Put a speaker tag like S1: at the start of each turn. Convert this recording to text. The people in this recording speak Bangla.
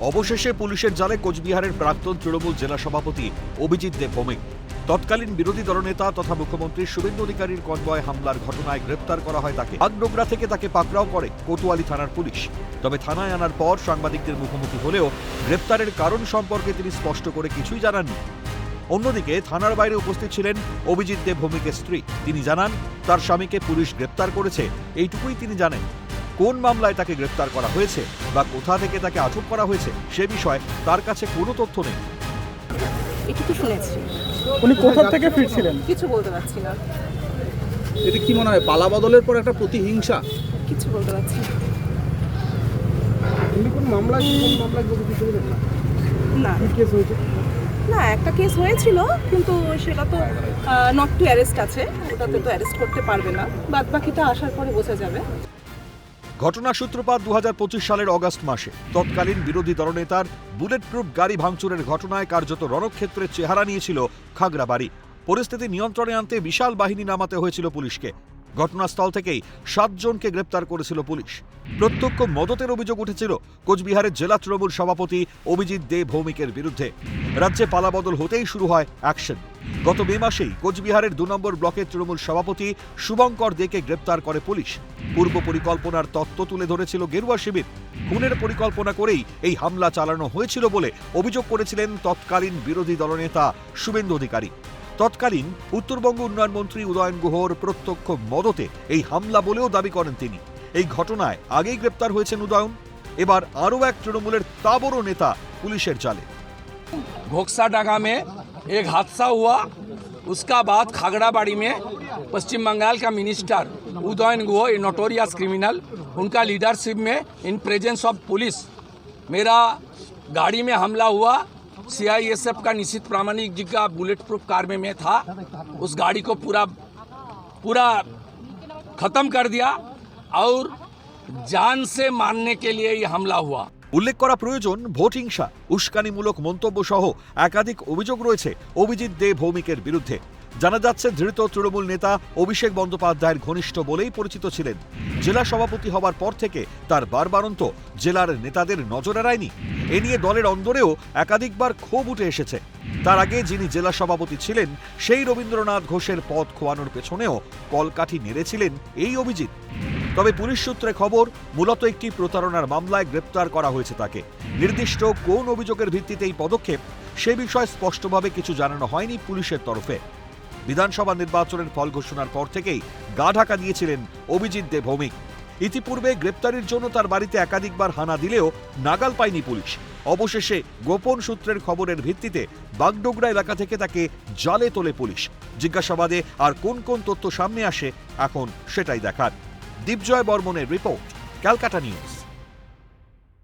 S1: অবশেষে পুলিশের জালে কোচবিহারের প্রাক্তন তৃণমূল জেলা সভাপতি অভিজিৎ দেব ভৌমিক। তৎকালীন বিরোধী দলনেতা তথা মুখ্যমন্ত্রী শুভেন্দু অধিকারীর কনভয় হামলার ঘটনায় গ্রেপ্তার করা হয় তাকে। বাগডোগরা থেকে তাকে পাকড়াও করে কোতোয়ালি থানার পুলিশ। তবে থানায় আনার পর সাংবাদিকদের মুখোমুখি হলেও গ্রেপ্তারের কারণ সম্পর্কে তিনি স্পষ্ট করে কিছুই জানাননি। অন্যদিকে থানার বাইরে উপস্থিত ছিলেন অভিজিৎ দেব ভৌমিকের স্ত্রী। তিনি জানান, তার স্বামীকে পুলিশ গ্রেপ্তার করেছে, এইটুকুই তিনি জানেন। কোন মামলায় তাকে গ্রেপ্তার করা হয়েছে বা কোথা থেকে তাকে আটক করা হয়েছে সে বিষয়ে তার কাছে কোনো তথ্য নেই।
S2: এটুকু শুনেছি।
S3: উনি কোথা থেকে ফিরছিলেন
S2: কিছু বলতে পারছি না।
S3: এটা কি মনে হয় পালা বদলের পর একটা প্রতিহিংসা?
S2: কিছু বলতে পারছি না।
S3: উনি কোন মামলায় কিছু বলেন না?
S2: না,
S3: কি কেস হয়েছে?
S2: না একটা কেস হয়েছিল, কিন্তু সেটা তো নট টু অ্যারেস্ট আছে, ওটাতে তো অ্যারেস্ট করতে পারবে না। বাদ বাকিটা আসার পরে বোঝা যাবে।
S1: ঘটনার সূত্রপাত 2025 সালের অগাস্ট মাসে। তৎকালীন বিরোধী দলনেতার বুলেট প্রুফ গাড়ি ভাঙচুরের ঘটনায় কার্যত রণক্ষেত্রের চেহারা নিয়েছিল খাগড়াবাড়ি। পরিস্থিতি নিয়ন্ত্রণে আনতে বিশাল বাহিনী নামাতে হয়েছিল পুলিশকে। ঘটনাস্থল থেকেই 7 জনকে গ্রেপ্তার করেছিল পুলিশ। প্রত্যক্ষ মদতের অভিযোগ উঠেছিল কোচবিহারের জেলা তৃণমূল সভাপতি অভিজিৎ দেব ভৌমিকের বিরুদ্ধে। রাজ্যে পালাবদল হতেই শুরু হয় অ্যাকশন। গত মে মাসেই কোচবিহারের 2 নম্বর ব্লকের তৃণমূল সভাপতি শুভঙ্কর দেকে গ্রেপ্তার করে পুলিশ। পূর্ব পরিকল্পনার তত্ত্ব তুলে ধরেছিল গেরুয়া শিবির। খুনের পরিকল্পনা করেই এই হামলা চালানো হয়েছিল বলে অভিযোগ করেছিলেন তৎকালীন বিরোধী দলনেতা শুভেন্দু অধিকারী। তৎকালীন উত্তরবঙ্গ উন্নয়ন মন্ত্রী উদয়ন গুহর প্রত্যক্ষ মদতে এই হামলা বলেও দাবি করেন তিনি। এই ঘটনায় আগেই গ্রেপ্তার হয়েছেন উদয়ন। এবার আরও এক তৃণমূলের তাবড় নেতা পুলিশের জালে।
S4: घोक्साडांगा में एक हादसा हुआ, उसका बाद खागड़ाबाड़ी में पश्चिम बंगाल का मिनिस्टर उदयन गुह, ए नोटोरियस क्रिमिनल, उनका लीडरशिप में इन प्रेजेंस ऑफ पुलिस मेरा गाड़ी में हमला हुआ। CISF का निश्चित प्रामाणिक जी का बुलेट प्रूफ कार में मैं था, उस गाड़ी को पूरा ख़त्म कर दिया और जान से मारने के लिए ये हमला हुआ।
S1: উল্লেখ করা প্রয়োজন, ভোট হিংসা, উস্কানিমূলক মন্তব্য সহ একাধিক অভিযোগ রয়েছে অভিজিৎ দেব ভৌমিকের বিরুদ্ধে। জানা যাচ্ছে, ধৃত তৃণমূল নেতা অভিষেক বন্দ্যোপাধ্যায়ের ঘনিষ্ঠ বলেই পরিচিত ছিলেন। জেলা সভাপতি হবার পর থেকে তার বারবারন্ত জেলার নেতাদের নজর এড়ায়নি। এ নিয়ে দলের অন্দরেও একাধিকবার ক্ষোভ উঠে এসেছে। তার আগে যিনি জেলা সভাপতি ছিলেন সেই রবীন্দ্রনাথ ঘোষের পদ খোয়ানোর পেছনেও কলকাঠি নেড়েছিলেন এই অভিজিৎ। তবে পুলিশ সূত্রে খবর, মূলত একটি প্রতারণার মামলায় গ্রেপ্তার করা হয়েছে তাকে। নির্দিষ্ট কোন অভিযোগের ভিত্তিতে এই পদক্ষেপ সে বিষয়ে স্পষ্টভাবে কিছু জানানো হয়নি পুলিশের তরফে। বিধানসভা নির্বাচনের ফল ঘোষণার পর থেকেই গা ঢাকা দিয়েছিলেন অভিজিৎ দেব ভৌমিক। ইতিপূর্বে গ্রেপ্তারের জন্য তার বাড়িতে একাধিকবার হানা দিলেও নাগাল পায়নি পুলিশ। অবশেষে গোপন সূত্রের খবরের ভিত্তিতে বাগডোগরা এলাকা থেকে তাকে জালে তোলে পুলিশ। জিজ্ঞাসাবাদে আর কোন কোন তথ্য সামনে আসে এখন সেটাই দেখার। দীপজয় বর্মনের রিপোর্ট, ক্যালকাটা নিউজ।